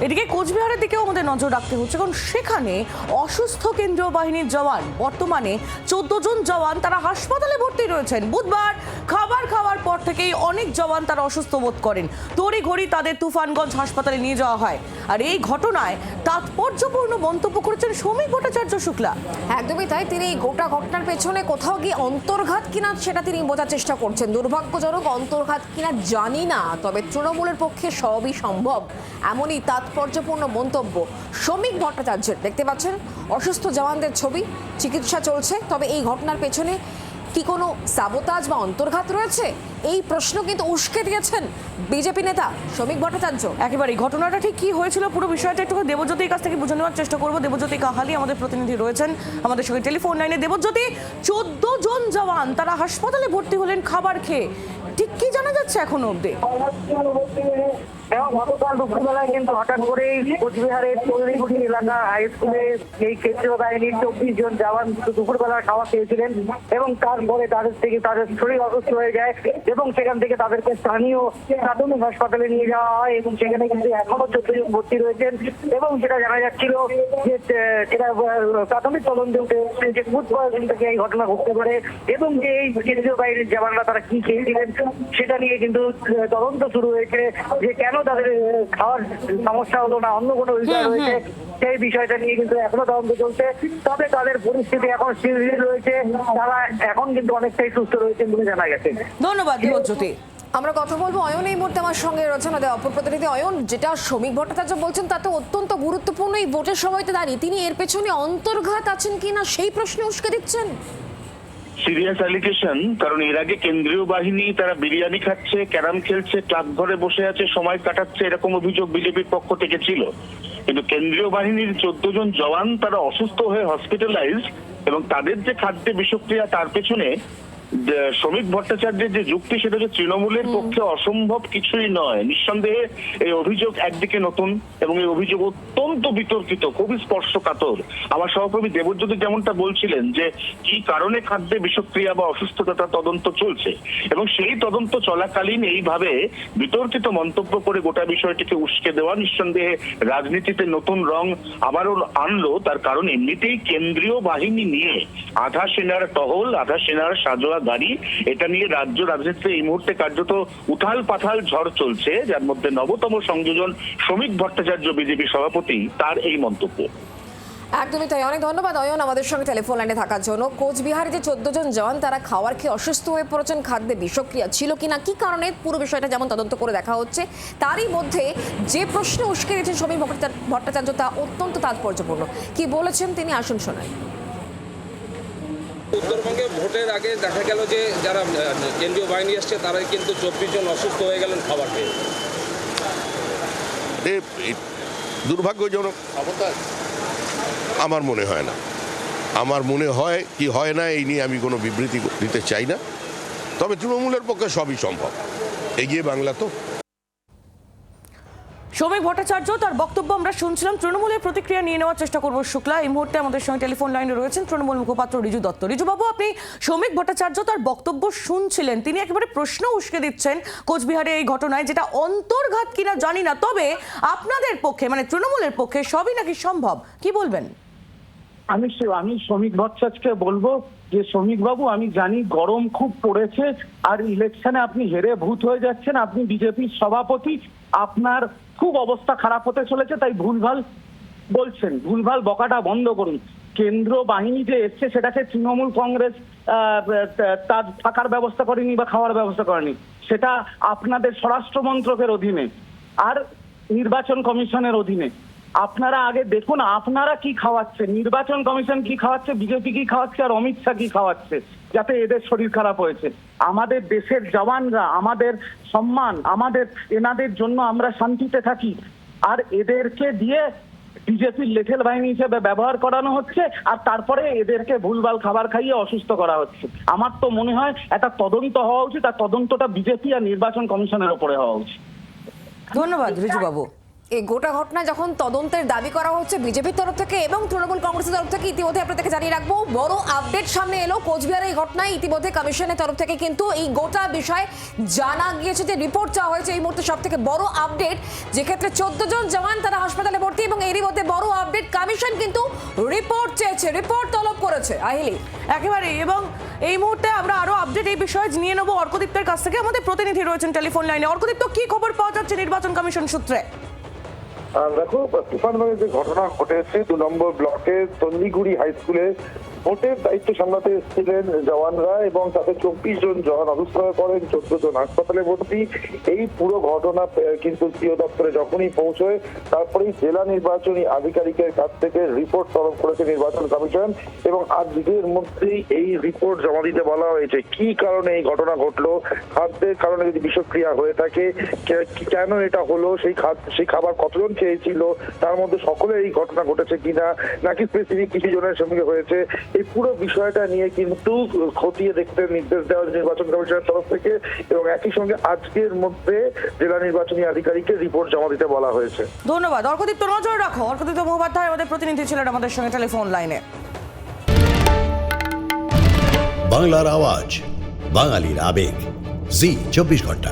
এদিকে কোচবিহারের দিকেও আমাদের নজর রাখতে হচ্ছে, কারণ সেখানে অসুস্থ কেন্দ্রীয় বাহিনীর জওয়ান, বর্তমানে 14 জন জওয়ান তারা হাসপাতালে ভর্তি রয়েছেন। বুধবার খাবার খাওয়ার পর থেকেই অনেক জওয়ান তারা অসুস্থ বোধ করেন। তড়িঘড়ি তাদের তুফানগঞ্জ হাসপাতালে নিয়ে যাওয়া হয়। আর এই ঘটনায় তাৎপর্যপূর্ণ মন্তব্য করেছেন শ্রমিক ভট্টাচার্য শুক্লা। একদমই তাই, তিনি এই গোটা ঘটনার পেছনে কোথাও গিয়ে অন্তর্ঘাত কিনা সেটা তিনি বোঝার চেষ্টা করছেন। দুর্ভাগ্যজনক অন্তর্ঘাত কিনা জানি না, তবে তৃণমূলের পক্ষে সবই সম্ভব, এমনই তাৎপর্যপূর্ণ মন্তব্য শ্রমিক ভট্টাচার্যের। দেখতে পাচ্ছেন অসুস্থ জওয়ানদের ছবি, চিকিৎসা চলছে। তবে এই ঘটনার পেছনে কি কোনো সাবোতাজ বা অন্তর্ঘাত রয়েছে, এই প্রশ্ন কিন্তু উস্কে দিয়েছেন বিজেপি নেতা শ্রমিক ভট্টাচার্য। একেবারে এই ঘটনাটা ঠিক কি হয়েছিল, পুরো বিষয়টা একটু দেবজ্যোতির কাছ থেকে বুঝে নেওয়ার চেষ্টা করবো। দেবজ্যোতি কাহালি আমাদের প্রতিনিধি রয়েছেন আমাদের সঙ্গে টেলিফোন লাইনে। দেবজ্যোতি, 14 জন জওয়ান তারা হাসপাতালে ভর্তি হলেন খাবার খেয়ে, ঠিক কি জানা যাচ্ছে এখনো অব্দি? গতকাল দুপুরবেলায় কিন্তু হঠাৎ করেই কোচবিহারের তৈরিগুড়ি এলাকা হাই স্কুলে এই কেন্দ্রীয় বাহিনীর 24 জন জওয়ান দুপুরবেলা খাওয়া খেয়েছিলেন এবং তারপরে তাদের শরীর অসুস্থ হয়ে যায় এবং সেখান থেকে তাদেরকে স্থানীয় প্রাথমিক হাসপাতালে নিয়ে যাওয়া হয় এবং সেখানে কিন্তু এখনো 14 জন ভর্তি রয়েছেন। এবং সেটা জানা যাচ্ছিল যে সেটা প্রাথমিক তদন্তে উঠে যে বুধবার দিন থেকে এই ঘটনা ঘটতে পারে এবং যে এই কেন্দ্রীয় বাহিনীর জওয়ানরা তারা কি খেয়েছিলেন সেটা নিয়ে কিন্তু তদন্ত শুরু হয়েছে, যে কেন তাদের খাওয়ার সমস্যা হলো না, অন্য কোনো বিষয় রয়েছে সেই বিষয়টা নিয়ে কিন্তু এখনো তদন্ত চলছে। তবে তাদের পরিস্থিতি এখন স্থির রয়েছে, তারা এখন কিন্তু অনেকটাই সুস্থ রয়েছেন বলে জানা গেছে। ধন্যবাদ দেবজ্যোতি। আমরা কথা বলবো অয়ন এই মুহূর্তে আমার সঙ্গে রয়েছেন অপর প্রতিনিধি। অয়ন, যেটা শ্রমিক ভট্টাচার্য বলছেন তাতে অত্যন্ত গুরুত্বপূর্ণ, এই ভোটের সময়তে দাঁড়িয়ে তিনি এর পেছনে অন্তর্ঘাত আছেন কিনা সেই প্রশ্নে উস্কে দিচ্ছেন। সিরিয়াস অ্যালিগেশন, কারণ এর আগে কেন্দ্রীয় বাহিনী তারা বিরিয়ানি খাচ্ছে, ক্যারাম খেলছে, ক্লাব ঘরে বসে আছে, সময় কাটাচ্ছে, এরকম অভিযোগ বিজেপির পক্ষ থেকে ছিল। কিন্তু কেন্দ্রীয় বাহিনীর 14 জন জওয়ান তারা অসুস্থ হয়ে হসপিটালাইজ এবং তাদের যে খাদ্যে বিষক্রিয়া তার পেছনে শ্রমিক ভট্টাচার্যের যে যুক্তি সেটা হচ্ছে তৃণমূলের পক্ষে অসম্ভব কিছুই নয়। নিঃসন্দেহে এই অভিযোগ একদিকে নতুন এবং এই অভিযোগ অত্যন্ত বিতর্কিত, খুবই স্পর্শকাতর। আমার সহকর্মী দেবজ্যোতি যেমনটা বলছিলেন যে কি কারণে খাদ্যে বিষক্রিয়া বা অসুস্থতা তদন্ত চলছে এবং সেই তদন্ত চলাকালীন এইভাবে বিতর্কিত মন্তব্য করে গোটা বিষয়টিকে উস্কে দেওয়া নিঃসন্দেহে রাজনীতিতে নতুন রং আবারও আনলো। তার কারণ এমনিতেই কেন্দ্রীয় বাহিনী নিয়ে আধা সেনার টহল, আধা সেনার সাজোয়া গাড়ি, এটা নিয়ে রাজ্য রাজনীতিতে এই মুহূর্তে কার্যত উথাল পাথাল ঝড় চলছে, যার মধ্যে নবতম সংযোজন শ্রমিক ভট্টাচার্য বিজেপি সভাপতি, তার এই মন্তব্য। একদমই তাই, অনেক ধন্যবাদ অয়ন আমাদের সঙ্গে টেলিফোন লাইনে থাকার জন্য। কোচবিহারে যে 14 জন জওয়ান তারা খাওয়ার খেয়ে অসুস্থ হয়ে পড়েছেন, খাদ্যে বিষক্রিয়া ছিল কিনা, কি কারণে, পুরো বিষয়টা যেমন তদন্ত করে দেখা হচ্ছে। তারই মধ্যে যে প্রশ্ন উস্কে দিয়েছেন শ্রমিক ভট্টাচার্য তা অত্যন্ত তাৎপর্যপূর্ণ। কি বলেছেন তিনি, আসুন শোনাই। উত্তরবঙ্গে ভোটের আগে দেখা গেল যে যারা কেন্দ্রীয় বাহিনী আসছে তারাই কিন্তু 24 জন অসুস্থ হয়ে গেলেন খাবার খেয়ে। দুর্ভাগ্যজনক আমার মনে হয় না, আমার মনে হয় কি হয় না এই নিয়ে আমি কোনো বিবৃতি দিতে চাই না। তবে তৃণমূলের পক্ষে সবই সম্ভব, এগিয়ে বাংলা তো। শ্রমিক ভট্টাচার্য তার বক্তব্য আমরা শুনছিলাম। তৃণমূলের প্রতিক্রিয়া নিয়ে নেওয়ার চেষ্টা করবো শুক্লা। এই মুহূর্তে আমাদের সঙ্গে টেলিফোন লাইনে রয়েছেন তৃণমূল মুখপাত্র রিজু দত্ত। রিজু বাবু, আপনি শ্রমিক ভট্টাচার্য তার বক্তব্য শুনছিলেন, তিনি একেবারে প্রশ্ন উস্কে দিচ্ছেন কোচবিহারে এই ঘটনায়, যেটা অন্তর্ঘাত কিনা জানি না, তবে আপনাদের পক্ষে মানে তৃণমূলের পক্ষে সবই নাকি সম্ভব, কি বলবেন? আমি শ্রমিক ভট্টাচার্যকে বলবো যে শ্রমিক বাবু, আমি জানি গরম খুব পড়েছে আর ইলেকশনে আপনি হেরে ভূত হয়ে যাচ্ছেন, আপনি বিজেপির সভাপতি, আপনার খুব অবস্থা খারাপ হতে চলেছে, তাই ভুলভাল বলছেন, ভুলভাল বকাটা বন্ধ করুন। কেন্দ্র বাহিনী যে এসছে সেটাকে তৃণমূল কংগ্রেস তার থাকার ব্যবস্থা করেনি বা খাওয়ার ব্যবস্থা করেনি, সেটা আপনাদের স্বরাষ্ট্র মন্ত্রকের অধীনে আর নির্বাচন কমিশনের অধীনে। আপনারা আগে দেখুন আপনারা কি খাওয়াচ্ছে, নির্বাচন কমিশন কি খাওয়াচ্ছে, বিজেপি কি খাওয়াচ্ছে আর অমিত শাহ কি খাওয়াচ্ছে, যাতে এদের শরীর খারাপ হয়েছে। আমাদের দেশের জওয়ানরা, আমাদের সম্মান, আমাদের এনাদের জন্য আমরা শান্তিতে থাকি, আর এদেরকে দিয়ে বিজেপির লেঠেল বাহিনী হিসেবে ব্যবহার করানো হচ্ছে আর তারপরে এদেরকে ভুলভাল খাবার খাইয়ে অসুস্থ করা হচ্ছে। আমার তো মনে হয় একটা তদন্ত হওয়া উচিত, আর তদন্তটা বিজেপি আর নির্বাচন কমিশনের উপরে হওয়া উচিত। ধন্যবাদ রিজু বাবু। এই গোটা ঘটনা যখন তদন্তের দাবি করা হচ্ছে বিজেপির তরফ থেকে এবং তৃণমূল কংগ্রেসের তরফ থেকে, ইতিমধ্যে আপনাদেরকে জানিয়ে রাখবো বড় আপডেট সামনে এলো কোচবিহারের এই ঘটনায়। ইতিমধ্যে কমিশনের তরফ থেকে কিন্তু এই গোটা বিষয় জানা গিয়েছে, যে রিপোর্ট চাওয়া হয়েছে। এই মুহূর্তে সব থেকে বড় আপডেট, যে ক্ষেত্রে 14 জন জওয়ান তারা এরই মধ্যে বড় আপডেট, কমিশন কিন্তু রিপোর্ট চেয়েছে, রিপোর্ট তলব করেছে। আহিলি, একেবারে, এবং এই মুহূর্তে আমরা আরো আপডেট এই বিষয়ে নিয়ে নেবো অর্কদীপ্তের কাছ থেকে। আমাদের প্রতিনিধি রয়েছেন টেলিফোন লাইনে। অর্কদীপ্ত, কি খবর পাওয়া যাচ্ছে নির্বাচন কমিশন সূত্রে? দেখো, তুফানগঞ্জে যে ঘটনা ঘটেছে 2 নম্বর ব্লকের তন্দিগুড়ি হাই স্কুলে ভোটের দায়িত্ব সামলাতে এসেছিলেন জওয়ানরা এবং তাতে 24 জন জওয়ান অসুস্থ হয়ে পড়েন, 14 জন হাসপাতালে ভর্তি। এই পুরো ঘটনা কিন্তু সিও দপ্তরে যখনই পৌঁছয় তারপরেই জেলা নির্বাচনী আধিকারিকের কাছ থেকে রিপোর্ট তলব করেছে নির্বাচন কমিশন এবং আজকের মধ্যেই এই রিপোর্ট জমা দিতে বলা হয়েছে। কি কারণে এই ঘটনা ঘটলো, খাদ্যের কারণে যদি বিষক্রিয়া হয়ে থাকে, কেন এটা হলো, সেই খাবার কতজন খেয়েছিল, তার মধ্যে সকলে এই ঘটনা ঘটেছে কিনা, নাকি স্পেসিফিক কিছু জনের সঙ্গে হয়েছে, এই পুরো বিষয়টা নিয়ে কিন্তু খতিয়ে দেখতে নির্দেশ দেওয়া নির্বাচন কমিশনের তরফ থেকে এবং একই সঙ্গে আজকের মধ্যে জেলা নির্বাচনী আধিকারিকের রিপোর্ট জমা দিতে বলা হয়েছে। ধন্যবাদ অর্কদীপ্ত, নজর রাখো। অর্কদীপ্ত মুখোপাধ্যায় আমাদের প্রতিনিধি ছিলেন আমাদের সঙ্গে টেলিফোন লাইনে। বাংলার আওয়াজ, বাঙালির আবেগ, জি 24 ঘন্টা।